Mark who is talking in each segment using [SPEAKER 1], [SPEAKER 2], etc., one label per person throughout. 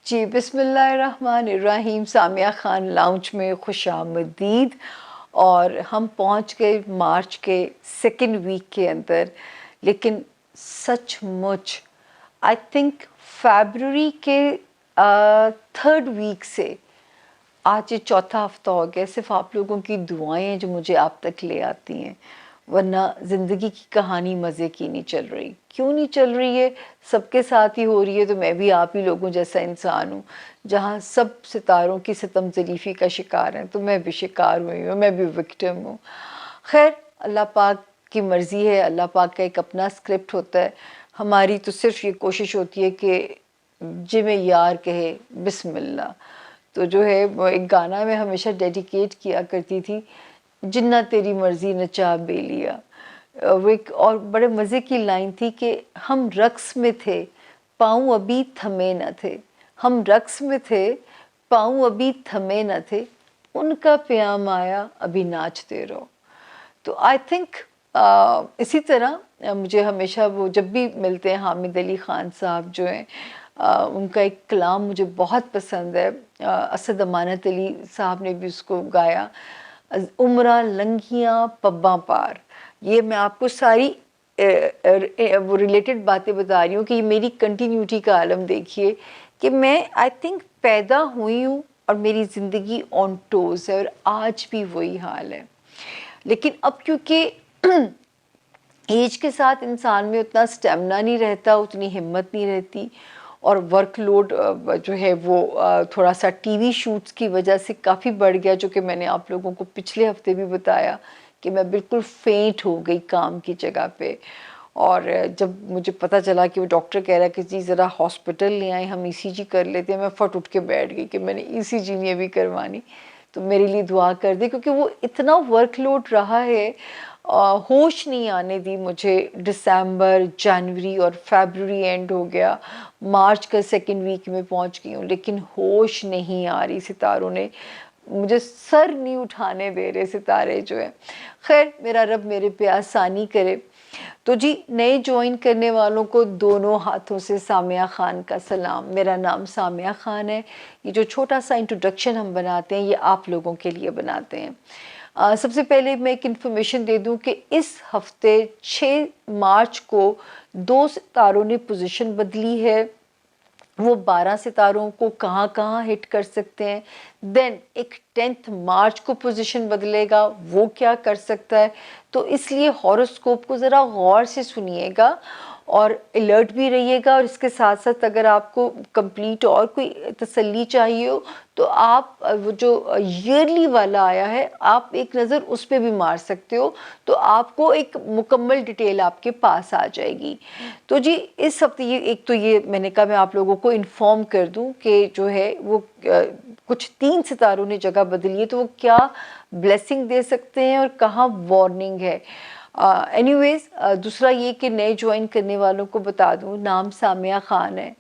[SPEAKER 1] جی بسم اللہ الرحمن الرحیم. سامیہ خان لاؤنج میں خوش آمدید. اور ہم پہنچ گئے مارچ کے سیکنڈ ویک کے اندر، لیکن سچ مچ آئی تھنک فیبرری کے تھرڈ ویک سے آج یہ چوتھا ہفتہ ہو گیا. صرف آپ لوگوں کی دعائیں ہیں جو مجھے آپ تک لے آتی ہیں، ورنہ زندگی کی کہانی مزے کی نہیں چل رہی. کیوں نہیں چل رہی ہے؟ سب کے ساتھ ہی ہو رہی ہے، تو میں بھی آپ ہی لوگوں جیسا انسان ہوں. جہاں سب ستاروں کی ستم ظریفی کا شکار ہیں تو میں بھی شکار ہوئی ہوں، میں بھی وکٹم ہوں. خیر، اللہ پاک کی مرضی ہے، اللہ پاک کا ایک اپنا اسکرپٹ ہوتا ہے. ہماری تو صرف یہ کوشش ہوتی ہے کہ جی میں یار کہے بسم اللہ. تو جو ہے وہ ایک گانا میں ہمیشہ ڈیڈیکیٹ کیا کرتی تھی، جنہ تیری مرضی نچا بے لیا. وہ ایک اور بڑے مزے کی لائن تھی کہ ہم رقص میں تھے، پاؤں ابھی تھمے نہ تھے. ہم رقص میں تھے، پاؤں ابھی تھمے نہ تھے، ان کا پیام آیا ابھی ناچتے رہو. تو آئی تھنک اسی طرح مجھے ہمیشہ وہ جب بھی ملتے ہیں حامد علی خان صاحب جو ہیں، ان کا ایک کلام مجھے بہت پسند ہے. اسد امانت علی صاحب نے بھی اس کو گایا، عمرہ لنگھیاں پباں پار. یہ میں آپ کو ساری وہ ریلیٹڈ باتیں بتا رہی ہوں کہ یہ میری کنٹینیوٹی کا عالم دیکھیے کہ میں آئی تھنک پیدا ہوئی ہوں اور میری زندگی آن ٹوز ہے، اور آج بھی وہی حال ہے. لیکن اب کیونکہ ایج کے ساتھ انسان میں اتنا سٹیمنا نہیں رہتا، اتنی ہمت نہیں رہتی، اور ورک لوڈ جو ہے وہ تھوڑا سا ٹی وی شوٹس کی وجہ سے کافی بڑھ گیا، جو کہ میں نے آپ لوگوں کو پچھلے ہفتے بھی بتایا کہ میں بالکل فینٹ ہو گئی کام کی جگہ پہ. اور جب مجھے پتہ چلا کہ وہ ڈاکٹر کہہ رہا ہے کہ جی ذرا ہاسپٹل لے آئیں، ہم ای سی جی کر لیتے ہیں، میں فٹ اٹھ کے بیٹھ گئی کہ میں نے ای سی جی نہیں ابھی کروانی. تو میرے لیے دعا کر دیں، کیونکہ وہ اتنا ورک لوڈ رہا ہے، ہوش نہیں آنے دی مجھے. دسمبر، جنوری اور فیبرری اینڈ ہو گیا، مارچ کا سیکنڈ ویک میں پہنچ گئی ہوں، لیکن ہوش نہیں آ رہی. ستاروں نے مجھے سر نہیں اٹھانے دے رہے ستارے جو ہیں. خیر، میرا رب میرے پہ آسانی کرے. تو جی، نئے جوائن کرنے والوں کو دونوں ہاتھوں سے سامیہ خان کا سلام. میرا نام سامیہ خان ہے. یہ جو چھوٹا سا انٹروڈکشن ہم بناتے ہیں، یہ آپ لوگوں کے لیے بناتے ہیں. سب سے پہلے میں ایک انفارمیشن دے دوں کہ اس ہفتے 6 مارچ کو 2 ستاروں نے پوزیشن بدلی ہے. وہ 12 ستاروں کو کہاں کہاں ہٹ کر سکتے ہیں. دین ایک 10 مارچ کو پوزیشن بدلے گا، وہ کیا کر سکتا ہے. تو اس لیے ہاروسکوپ کو ذرا غور سے سنیے گا اور الرٹ بھی رہیے گا. اور اس کے ساتھ ساتھ اگر آپ کو کمپلیٹ اور کوئی تسلی چاہیے ہو تو آپ وہ جو ایئرلی والا آیا ہے، آپ ایک نظر اس پہ بھی مار سکتے ہو، تو آپ کو ایک مکمل ڈیٹیل آپ کے پاس آ جائے گی. تو جی اس ہفتے ایک تو یہ میں نے کہا میں آپ لوگوں کو انفارم کر دوں کہ جو ہے وہ کچھ 3 ستاروں نے جگہ بدلی ہے، تو وہ کیا بلیسنگ دے سکتے ہیں اور کہاں وارننگ ہے. اینی ویز دوسرا یہ کہ نئے جوائن کرنے والوں کو بتا دوں، نام سامیہ خان ہے.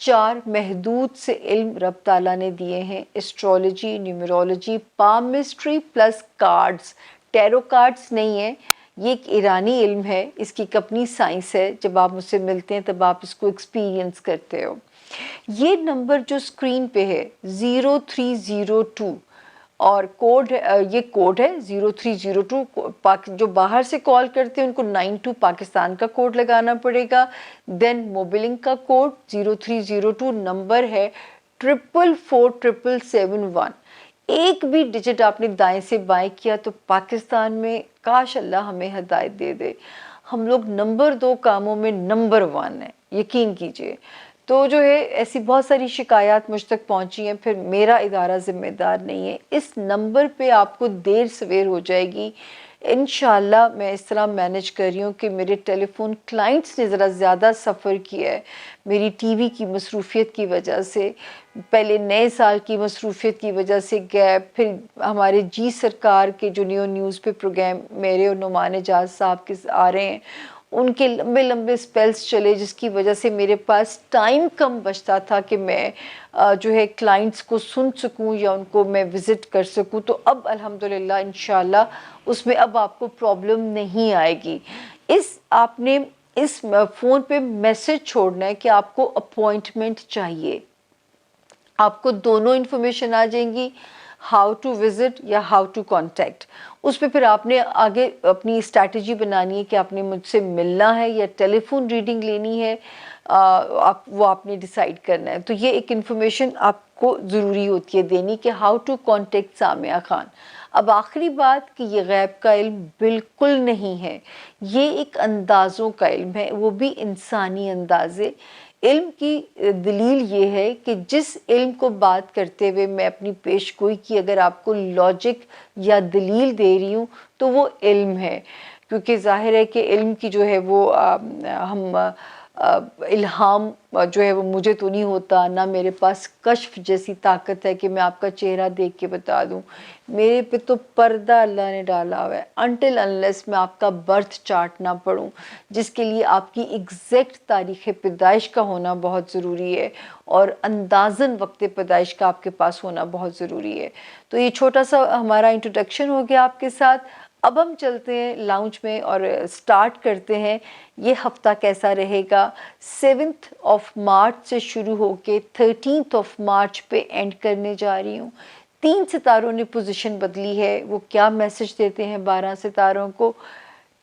[SPEAKER 1] 4 محدود سے علم رب تعالیٰ نے دیے ہیں: astrology, numerology, palmistry plus cards. Tarot cards نہیں ہے، یہ ایک ایرانی علم ہے، اس کی ایک اپنی سائنس ہے. جب آپ مجھ سے ملتے ہیں تب آپ اس کو ایکسپیرینس کرتے ہو. یہ نمبر جو اسکرین پہ ہے 0302 اور کوڈ، یہ کوڈ ہے 0302. جو باہر سے کال کرتے ہیں ان کو 92 پاکستان کا کوڈ لگانا پڑے گا. دین موبلنگ کا کوڈ 0302 نمبر ہے 444771. ایک بھی ڈیجٹ آپ نے دائیں سے بائیں کیا تو پاکستان میں کاش اللہ ہمیں ہدایت دے دے، ہم لوگ نمبر 2 کاموں میں نمبر 1 ہیں، یقین کیجئے. تو جو ہے ایسی بہت ساری شکایات مجھ تک پہنچی ہیں، پھر میرا ادارہ ذمہ دار نہیں ہے. اس نمبر پہ آپ کو دیر سویر ہو جائے گی انشاءاللہ. میں اس طرح مینج کر رہی ہوں کہ میرے ٹیلی فون کلائنٹس نے ذرا زیادہ سفر کیا ہے میری ٹی وی کی مصروفیت کی وجہ سے. پہلے نئے سال کی مصروفیت کی وجہ سے گیپ، پھر ہمارے جی سرکار کے جو نیوز پہ پروگرام میرے اور نعمان اعجاز صاحب کے آ رہے ہیں، ان کے لمبے لمبے سپیلز چلے، جس کی وجہ سے میرے پاس ٹائم کم بچتا تھا کہ میں جو ہے کلائنٹس کو سن سکوں یا ان کو میں وزٹ کر سکوں. تو اب الحمدللہ انشاءاللہ اس میں اب آپ کو پرابلم نہیں آئے گی. آپ نے اس فون پہ میسج چھوڑنا ہے کہ آپ کو اپوائنٹمنٹ چاہیے. آپ کو دونوں انفارمیشن آ جائیں گی، ہاؤ ٹو وزٹ یا ہاؤ ٹو کانٹیکٹ. اس پہ پھر آپ نے آگے اپنی اسٹریٹجی بنانی ہے کہ آپ نے مجھ سے ملنا ہے یا ٹیلی فون ریڈنگ لینی ہے، وہ آپ نے ڈیسائیڈ کرنا ہے. تو یہ ایک انفارمیشن آپ کو ضروری ہوتی ہے دینی کہ how to contact Samiya Khan. اب آخری بات کہ یہ غیب کا علم بالکل نہیں ہے، یہ ایک اندازوں کا علم ہے، وہ بھی انسانی اندازے. علم کی دلیل یہ ہے کہ جس علم کو بات کرتے ہوئے میں اپنی پیش گوئی کی اگر آپ کو لاجک یا دلیل دے رہی ہوں تو وہ علم ہے. کیونکہ ظاہر ہے کہ علم کی جو ہے وہ ہم الہام جو ہے وہ مجھے تو نہیں ہوتا، نہ میرے پاس کشف جیسی طاقت ہے کہ میں آپ کا چہرہ دیکھ کے بتا دوں. میرے پہ تو پردہ اللہ نے ڈالا ہوا ہے، انٹل انلیس میں آپ کا برتھ چارٹ نہ پڑھوں، جس کے لیے آپ کی ایگزیکٹ تاریخ پیدائش کا ہونا بہت ضروری ہے اور اندازاً وقت پیدائش کا آپ کے پاس ہونا بہت ضروری ہے. تو یہ چھوٹا سا ہمارا انٹروڈکشن ہو گیا آپ کے ساتھ. اب ہم چلتے ہیں لاؤنج میں اور سٹارٹ کرتے ہیں. یہ ہفتہ کیسا رہے گا؟ 7 مارچ سے شروع ہو کے 13 مارچ پہ اینڈ کرنے جا رہی ہوں. 3 ستاروں نے پوزیشن بدلی ہے، وہ کیا میسج دیتے ہیں 12 ستاروں کو؟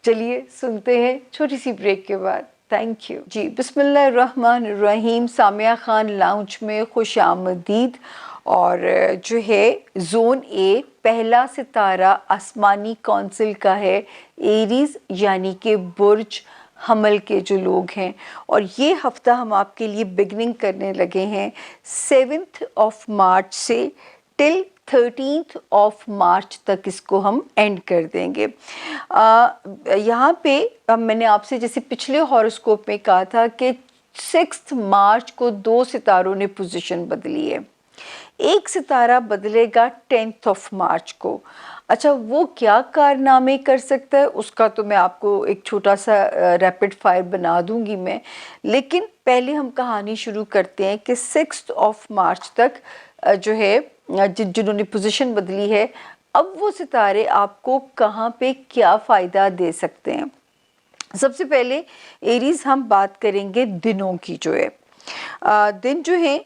[SPEAKER 1] چلیے سنتے ہیں چھوٹی سی بریک کے بعد. Thank you. جی بسم اللہ الرحمن الرحیم. سامیہ خان لاؤنج میں خوش آمدید. اور جو ہے زون اے پہلا ستارہ آسمانی کونسل کا ہے، ایریز یعنی کہ برج حمل کے جو لوگ ہیں. اور یہ ہفتہ ہم آپ کے لیے بگننگ کرنے لگے ہیں 7 مارچ سے ٹل 13 مارچ تک، اس کو ہم اینڈ کر دیں گے. یہاں پہ میں نے آپ سے جیسے پچھلے ہاروسکوپ میں کہا تھا کہ 6 مارچ کو 2 ستاروں نے پوزیشن بدلی ہے. ایک ستارہ بدلے گا 10 مارچ کو. اچھا وہ کیا کارنامے کر سکتا ہے اس کا تو میں آپ کو ایک چھوٹا سا ریپڈ فائر بنا دوں گی میں، لیکن پہلے ہم کہانی شروع کرتے ہیں کہ 6 مارچ تک جو ہے جنہوں نے پوزیشن بدلی ہے، اب وہ ستارے آپ کو کہاں پہ کیا فائدہ دے سکتے ہیں. سب سے پہلے ایریز ہم بات کریں گے دنوں کی. جو ہے دن جو ہیں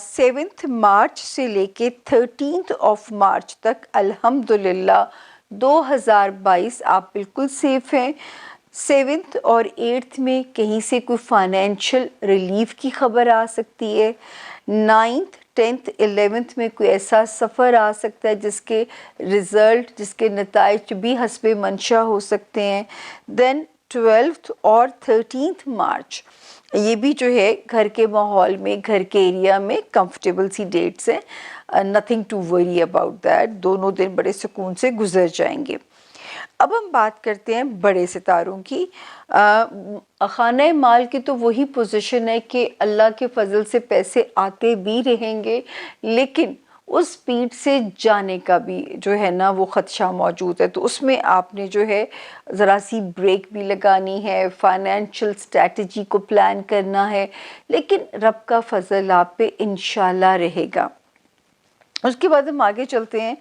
[SPEAKER 1] 7 مارچ سے لے کے 13 مارچ تک الحمدللہ 2022 آپ بالکل سیف ہیں. 7 اور 8 میں کہیں سے کوئی فائنینشیل ریلیف کی خبر آ سکتی ہے. 9th 10th 11th میں کوئی ایسا سفر آ سکتا ہے جس کے رزلٹ، جس کے نتائج بھی حسب منشا ہو سکتے ہیں. دین 12 اور 13 مارچ یہ بھی جو ہے گھر کے ماحول میں، گھر کے ایریا میں کمفرٹیبل سی ڈیٹس ہیں. Nothing to worry about that. دونوں دن بڑے سکون سے گزر جائیں گے. اب ہم بات کرتے ہیں بڑے ستاروں کی. خانہ مال کی تو وہی پوزیشن ہے کہ اللہ کے فضل سے پیسے آتے بھی رہیں گے، لیکن اس سپیڈ سے جانے کا بھی جو ہے نا وہ خدشہ موجود ہے. تو اس میں آپ نے جو ہے ذرا سی بریک بھی لگانی ہے، فائنینشیل اسٹریٹجی کو پلان کرنا ہے، لیکن رب کا فضل آپ پہ انشاءاللہ رہے گا. اس کے بعد ہم آگے چلتے ہیں.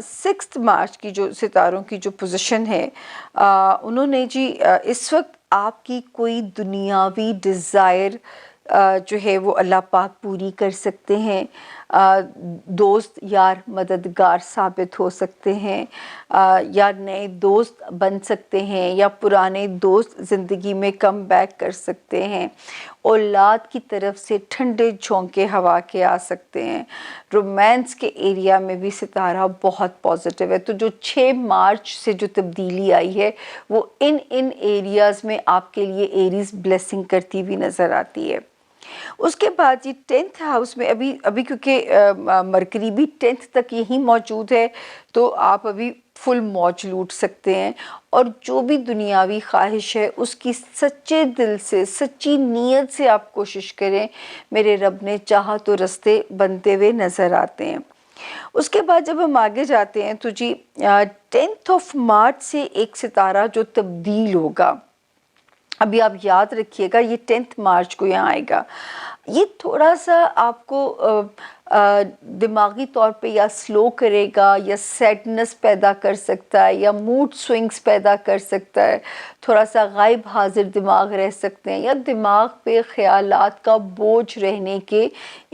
[SPEAKER 1] 6 مارچ کی جو ستاروں کی جو پوزیشن ہے، انہوں نے جی اس وقت آپ کی کوئی دنیاوی ڈیزائر جو ہے وہ اللہ پاک پوری کر سکتے ہیں. دوست یار مددگار ثابت ہو سکتے ہیں، یا نئے دوست بن سکتے ہیں، یا پرانے دوست زندگی میں کم بیک کر سکتے ہیں. اولاد کی طرف سے ٹھنڈے جھونکے ہوا کے آ سکتے ہیں. رومانس کے ایریا میں بھی ستارہ بہت پازیٹیو ہے. تو جو 6 مارچ سے جو تبدیلی آئی ہے وہ ان ایریاز میں آپ کے لیے ایریز بلیسنگ کرتی ہوئی نظر آتی ہے. اس کے بعد یہ 10th ہاؤس میں ابھی کیونکہ مرکری بھی 10th تک یہی موجود ہے، تو آپ ابھی فل موج لوٹ سکتے ہیں. اور جو بھی دنیاوی خواہش ہے اس کی سچے دل سے، سچی نیت سے آپ کوشش کریں. میرے رب نے چاہا تو رستے بنتے ہوئے نظر آتے ہیں. اس کے بعد جب ہم آگے جاتے ہیں تو جی 10 مارچ سے ایک ستارہ جو تبدیل ہوگا، ابھی آپ یاد رکھیے گا یہ 10 مارچ کو یہاں آئے گا. یہ تھوڑا سا آپ کو دماغی طور پہ یا سلو کرے گا، یا سیڈنس پیدا کر سکتا ہے، یا موڈ سوئنگز پیدا کر سکتا ہے، تھوڑا سا غائب حاضر دماغ رہ سکتے ہیں، یا دماغ پہ خیالات کا بوجھ رہنے کے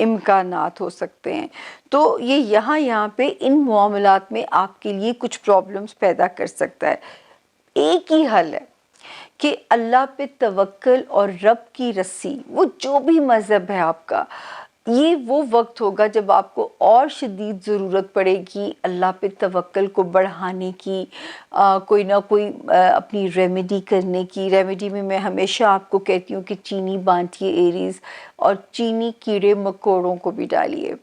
[SPEAKER 1] امکانات ہو سکتے ہیں. تو یہ یہاں پہ ان معاملات میں آپ کے لیے کچھ پرابلمز پیدا کر سکتا ہے. ایک ہی حل ہے کہ اللہ پہ توکل اور رب کی رسی، وہ جو بھی مذہب ہے آپ کا، یہ وہ وقت ہوگا جب آپ کو اور شدید ضرورت پڑے گی اللہ پہ توکل کو بڑھانے کی، کوئی نہ کوئی اپنی ریمیڈی کرنے کی. ریمیڈی میں ہمیشہ آپ کو کہتی ہوں کہ چینی بانٹیے ایریز، اور چینی کیڑے مکوڑوں کو بھی ڈالیے،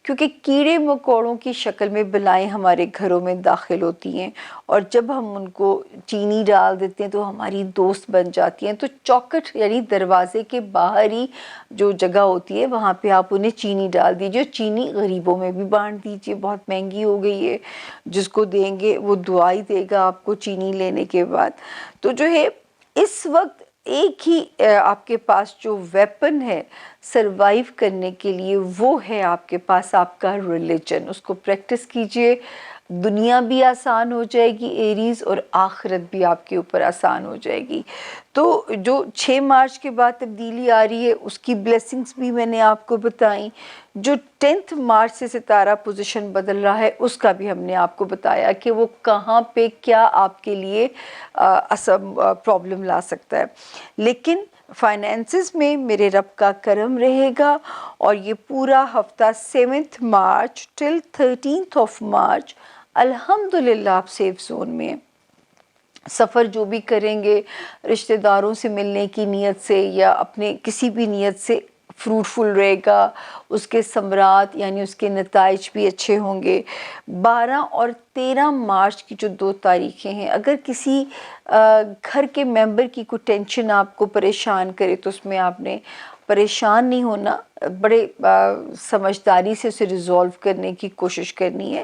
[SPEAKER 1] کیونکہ کیڑے مکوڑوں کی شکل میں بلائیں ہمارے گھروں میں داخل ہوتی ہیں، اور جب ہم ان کو چینی ڈال دیتے ہیں تو ہماری دوست بن جاتی ہیں. تو چوکٹ یعنی دروازے کے باہر ہی جو جگہ ہوتی ہے وہاں پہ آپ انہیں چینی ڈال دیجیے. چینی غریبوں میں بھی بانٹ دیجیے، بہت مہنگی ہو گئی ہے، جس کو دیں گے وہ دعائی دے گا آپ کو چینی لینے کے بعد. تو جو ہے اس وقت ایک ہی آپ کے پاس جو ویپن ہے سروائیو کرنے کے لیے، وہ ہے آپ کے پاس آپ کا ریلیجن. اس کو پریکٹس کیجئے، دنیا بھی آسان ہو جائے گی ایریز، اور آخرت بھی آپ کے اوپر آسان ہو جائے گی. تو جو 6 مارچ کے بعد تبدیلی آ رہی ہے اس کی بلیسنگز بھی میں نے آپ کو بتائیں. جو 10 مارچ سے ستارہ پوزیشن بدل رہا ہے اس کا بھی ہم نے آپ کو بتایا کہ وہ کہاں پہ کیا آپ کے لیے پرابلم لا سکتا ہے. لیکن فائنینسز میں میرے رب کا کرم رہے گا، اور یہ پورا ہفتہ 7 مارچ ٹل 13 مارچ الحمدللہ آپ سیف زون میں ہیں. سفر جو بھی کریں گے رشتہ داروں سے ملنے کی نیت سے یا اپنے کسی بھی نیت سے فروٹفل رہے گا، اس کے ثمرات یعنی اس کے نتائج بھی اچھے ہوں گے. 12 اور 13 مارچ کی جو 2 تاریخیں ہیں، اگر کسی گھر کے ممبر کی کوئی ٹینشن آپ کو پریشان کرے تو اس میں آپ نے پریشان نہیں ہونا، بڑے سمجھداری سے اسے ریزولو کرنے کی کوشش کرنی ہے.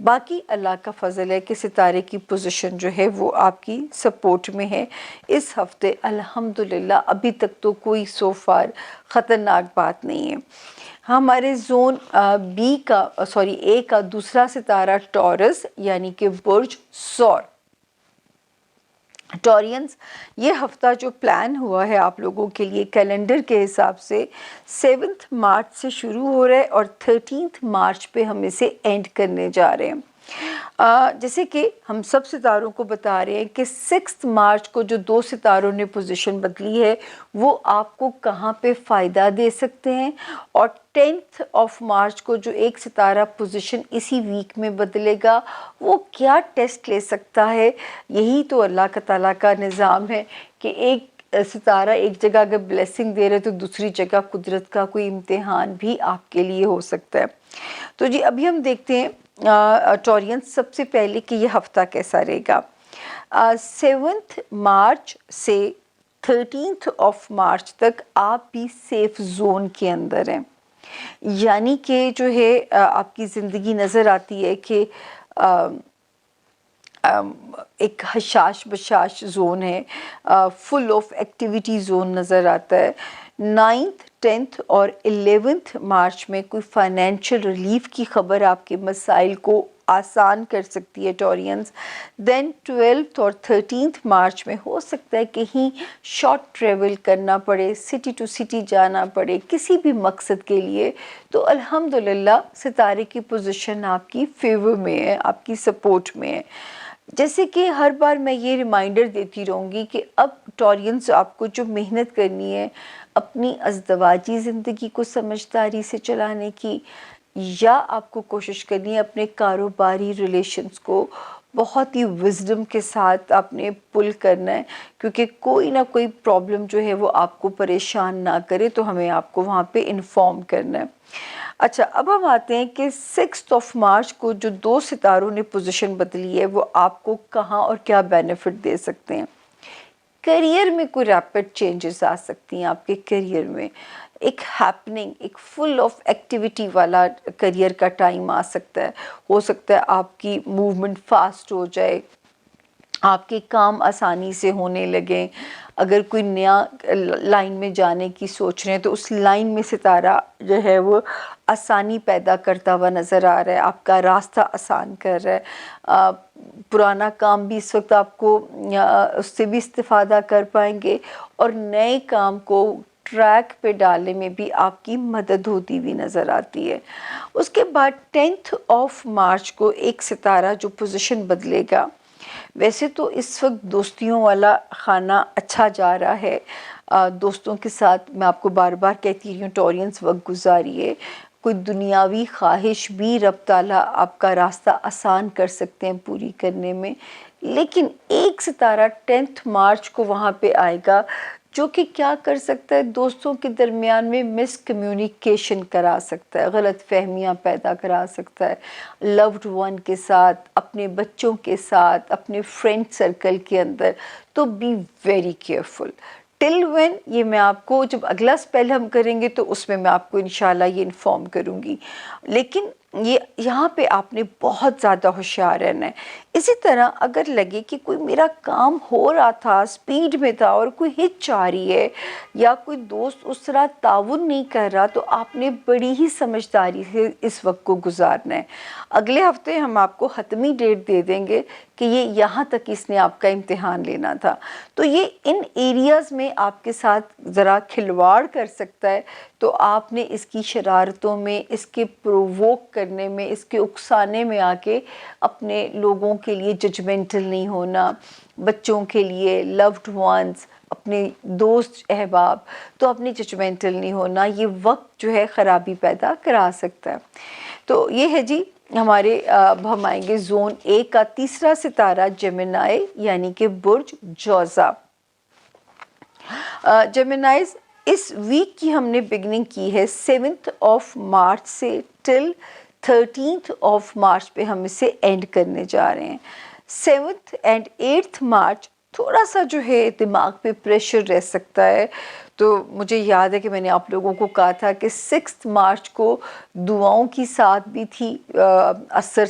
[SPEAKER 1] باقی اللہ کا فضل ہے کہ ستارے کی پوزیشن جو ہے وہ آپ کی سپورٹ میں ہے اس ہفتے الحمدللہ. ابھی تک تو کوئی سو فار خطرناک بات نہیں ہے. ہمارے زون اے کا دوسرا ستارہ ٹورس یعنی کہ برج ثور. ٹورینز، یہ ہفتہ جو پلان ہوا ہے آپ لوگوں کے لیے کیلنڈر کے حساب سے 7 مارچ سے شروع ہو رہا ہے اور 13 مارچ پہ ہم اسے اینڈ کرنے جا رہے ہیں. جیسے کہ ہم سب ستاروں کو بتا رہے ہیں کہ 6 مارچ کو جو 2 ستاروں نے پوزیشن بدلی ہے وہ آپ کو کہاں پہ فائدہ دے سکتے ہیں، اور 10 مارچ کو جو ایک ستارہ پوزیشن اسی ویک میں بدلے گا وہ کیا ٹیسٹ لے سکتا ہے. یہی تو اللہ تعالیٰ کا نظام ہے کہ ایک ستارہ ایک جگہ اگر بلیسنگ دے رہے تو دوسری جگہ قدرت کا کوئی امتحان بھی آپ کے لیے ہو سکتا ہے. تو جی ابھی ہم دیکھتے ہیں ٹورین سب سے پہلے کہ یہ ہفتہ کیسا رہے گا. 7 مارچ سے 13 مارچ تک آپ بھی سیف زون کے اندر ہیں، یعنی کہ جو ہے آپ کی زندگی نظر آتی ہے کہ ایک حشاش بشاش زون ہے، فل آف ایکٹیویٹی زون نظر آتا ہے. 9th 10th اور 11 مارچ میں کوئی فائنینشیل ریلیف کی خبر آپ کے مسائل کو آسان کر سکتی ہے ٹورینز. دین 12 اور 13 مارچ میں ہو سکتا ہے کہیں شارٹ ٹریول کرنا پڑے، سٹی ٹو سٹی جانا پڑے کسی بھی مقصد کے لیے. تو الحمدللہ ستارے کی پوزیشن آپ کی فیور میں ہے، آپ کی سپورٹ میں ہے. جیسے کہ ہر بار میں یہ ریمائنڈر دیتی رہوں گی کہ اب ٹورینز آپ کو جو محنت کرنی ہے اپنی ازدواجی زندگی کو سمجھداری سے چلانے کی، یا آپ کو کوشش کرنی ہے اپنے کاروباری ریلیشنز کو بہت ہی وزڈم کے ساتھ آپ نے پل کرنا ہے، کیونکہ کوئی نہ کوئی پرابلم جو ہے وہ آپ کو پریشان نہ کرے تو ہمیں آپ کو وہاں پہ انفارم کرنا ہے. اچھا اب ہم آتے ہیں کہ 6 مارچ کو جو 2 ستاروں نے پوزیشن بدلی ہے وہ آپ کو کہاں اور کیا بینیفٹ دے سکتے ہیں. کیریئر میں کوئی ریپڈ چینجز آ سکتی ہیں آپ کے کیریئر میں، ایک ہیپننگ، ایک فل آف ایکٹیویٹی والا کیریئر کا ٹائم آ سکتا ہے. ہو سکتا ہے آپ کی موومنٹ فاسٹ ہو جائے، آپ کے کام آسانی سے ہونے لگیں. اگر کوئی نیا لائن میں جانے کی سوچ رہے ہیں تو اس لائن میں ستارہ جو ہے وہ آسانی پیدا کرتا ہوا نظر آ رہا ہے، آپ کا راستہ آسان کر رہا ہے. پرانا کام بھی اس وقت آپ کو اس سے بھی استفادہ کر پائیں گے، اور نئے کام کو ٹریک پہ ڈالنے میں بھی آپ کی مدد ہوتی ہوئی نظر آتی ہے. اس کے بعد 10 مارچ کو ایک ستارہ جو پوزیشن بدلے گا. ویسے تو اس وقت دوستیوں والا خانہ اچھا جا رہا ہے، دوستوں کے ساتھ میں آپ کو بار بار کہتی ہوں ٹورینز وقت گزاریے. کوئی دنیاوی خواہش بھی رب تعالیٰ آپ کا راستہ آسان کر سکتے ہیں پوری کرنے میں. لیکن ایک ستارہ 10 مارچ کو وہاں پہ آئے گا جو کہ کیا کر سکتا ہے، دوستوں کے درمیان میں مس کمیونیکیشن کرا سکتا ہے، غلط فہمیاں پیدا کرا سکتا ہے. لوڈ ون کے ساتھ، اپنے بچوں کے ساتھ، اپنے فرینڈ سرکل کے اندر. تو be very careful. Till when یہ میں آپ کو جب اگلا اسپیل ہم کریں گے تو اس میں آپ کو انشاءاللہ یہ انفارم کروں گی. لیکن یہاں پہ آپ نے بہت زیادہ ہوشیار رہنا ہے. اسی طرح اگر لگے کہ کوئی میرا کام ہو رہا تھا، سپیڈ میں تھا، اور کوئی ہچ آ رہی ہے یا کوئی دوست اس طرح تعاون نہیں کر رہا، تو آپ نے بڑی ہی سمجھداری سے اس وقت کو گزارنا ہے. اگلے ہفتے ہم آپ کو حتمی ڈیٹ دے دیں گے کہ یہ یہاں تک اس نے آپ کا امتحان لینا تھا. تو یہ ان ایریاز میں آپ کے ساتھ ذرا کھلواڑ کر سکتا ہے. تو آپ نے اس کی شرارتوں میں، اس کے پروووک کرنے میں، اس کے اکسانے میں آ کے اپنے لوگوں کے لیے ججمنٹل نہیں ہونا، بچوں کے لیے، لوڈ ونز، اپنے دوست احباب، تو اپنی ججمنٹل نہیں ہونا. یہ وقت جو ہے خرابی پیدا کرا سکتا ہے. تو یہ ہے جی ہمارے اب ہم آئیں گے زون اے کا تیسرا ستارہ جیمنائی یعنی کہ برج جوزا. جیمنائز اس ویک کی ہم نے بگننگ کی ہے 7 مارچ سے ٹل 13 مارچ پہ ہم اسے اینڈ کرنے جا رہے ہیں. 7 اور 8 مارچ تھوڑا سا جو ہے دماغ پہ پریشر رہ سکتا ہے. تو مجھے یاد ہے کہ میں نے آپ لوگوں کو کہا تھا کہ 6 مارچ کو دعاؤں کی ساتھ بھی تھی، عصر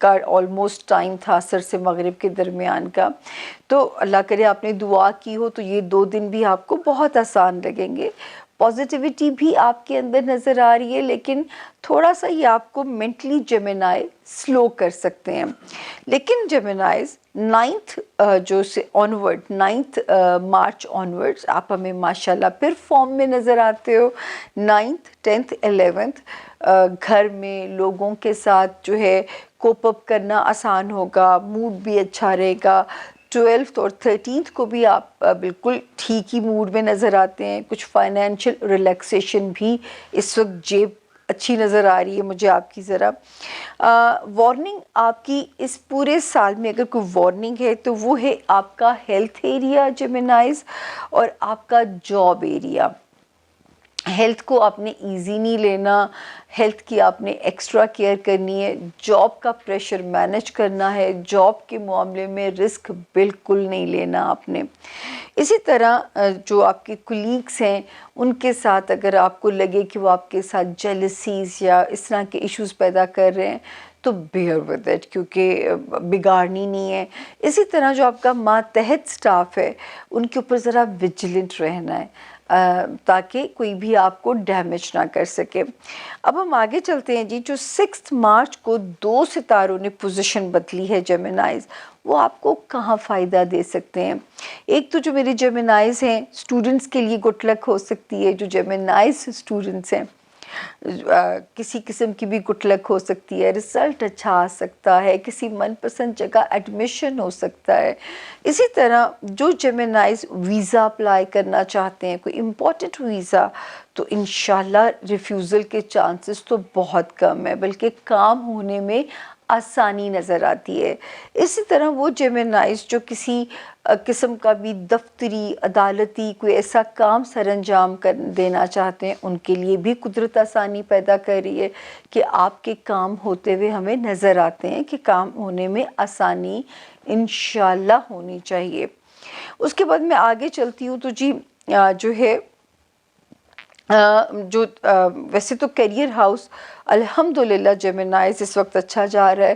[SPEAKER 1] کا آلموسٹ ٹائم تھا، عصر سے مغرب کے درمیان کا. تو اللہ کرے آپ نے دعا کی ہو تو یہ 2 دن بھی آپ کو بہت آسان لگیں گے. پازیٹیوٹی بھی آپ کے اندر نظر آ رہی ہے، لیکن تھوڑا سا یہ آپ کو مینٹلی جیمنائی سلو کر سکتے ہیں. لیکن جیمنائز 9 جو سے آنورڈ 9 مارچ آنورڈز آپ ہمیں ماشاءاللہ پھر فارم میں نظر آتے ہو. 9th 10th 11th گھر میں لوگوں کے ساتھ جو ہے کوپ اپ کرنا آسان ہوگا، موڈ بھی اچھا رہے گا. 12th اور 13th کو بھی آپ بالکل ٹھیک ہی موڈ میں نظر آتے ہیں. کچھ فائنینشیل ریلیکسیشن بھی اس وقت، جیب اچھی نظر آ رہی ہے مجھے آپ کی. ذرا وارننگ آپ کی اس پورے سال میں اگر کوئی وارننگ ہے تو وہ ہے آپ کا ہیلتھ ایریا جیمنائز، اور آپ کا جاب ایریا. ہیلتھ کو آپ نے ایزی نہیں لینا، ہیلتھ کی آپ نے ایکسٹرا کیئر کرنی ہے. جاب کا پریشر مینج کرنا ہے، جاب کے معاملے میں رسک بالکل نہیں لینا آپ نے. اسی طرح جو آپ کے کولیگس ہیں ان کے ساتھ اگر آپ کو لگے کہ وہ آپ کے ساتھ جیلسیز یا اس طرح کے ایشوز پیدا کر رہے ہیں تو بیئر ود اٹ، کیونکہ بگاڑنی نہیں ہے. اسی طرح جو آپ کا ماتحت سٹاف ہے ان کے اوپر ذرا وجیلنٹ رہنا ہے تاکہ کوئی بھی آپ کو ڈیمیج نہ کر سکے. اب ہم آگے چلتے ہیں جی. جو 6 مارچ کو 2 ستاروں نے پوزیشن بدلی ہے جیمنائز، وہ آپ کو کہاں فائدہ دے سکتے ہیں. ایک تو جو میرے جیمنائز ہیں اسٹوڈنٹس کے لیے گڈ لک ہو سکتی ہے. جو جیمنائز اسٹوڈنٹس ہیں کسی قسم کی بھی گڈ لک ہو سکتی ہے، رزلٹ اچھا آ سکتا ہے، کسی من پسند جگہ ایڈمیشن ہو سکتا ہے. اسی طرح جو جیمنائز ویزا اپلائی کرنا چاہتے ہیں، کوئی امپورٹنٹ ویزا، تو انشاءاللہ ریفیوزل کے چانسز تو بہت کم ہے، بلکہ کام ہونے میں آسانی نظر آتی ہے. اسی طرح وہ جیمنائز جو کسی قسم کا بھی دفتری عدالتی کوئی ایسا کام سر انجام کر دینا چاہتے ہیں، ان کے لیے بھی قدرت آسانی پیدا کر رہی ہے کہ آپ کے کام ہوتے ہوئے ہمیں نظر آتے ہیں کہ کام ہونے میں آسانی انشاءاللہ ہونی چاہیے. اس کے بعد میں آگے چلتی ہوں تو جی جو ہے جو ویسے تو کیریئر ہاؤس الحمدللہ جیمنائز اس وقت اچھا جا رہا ہے.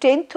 [SPEAKER 1] 10th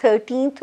[SPEAKER 1] 13th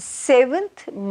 [SPEAKER 1] 7th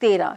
[SPEAKER 1] 13,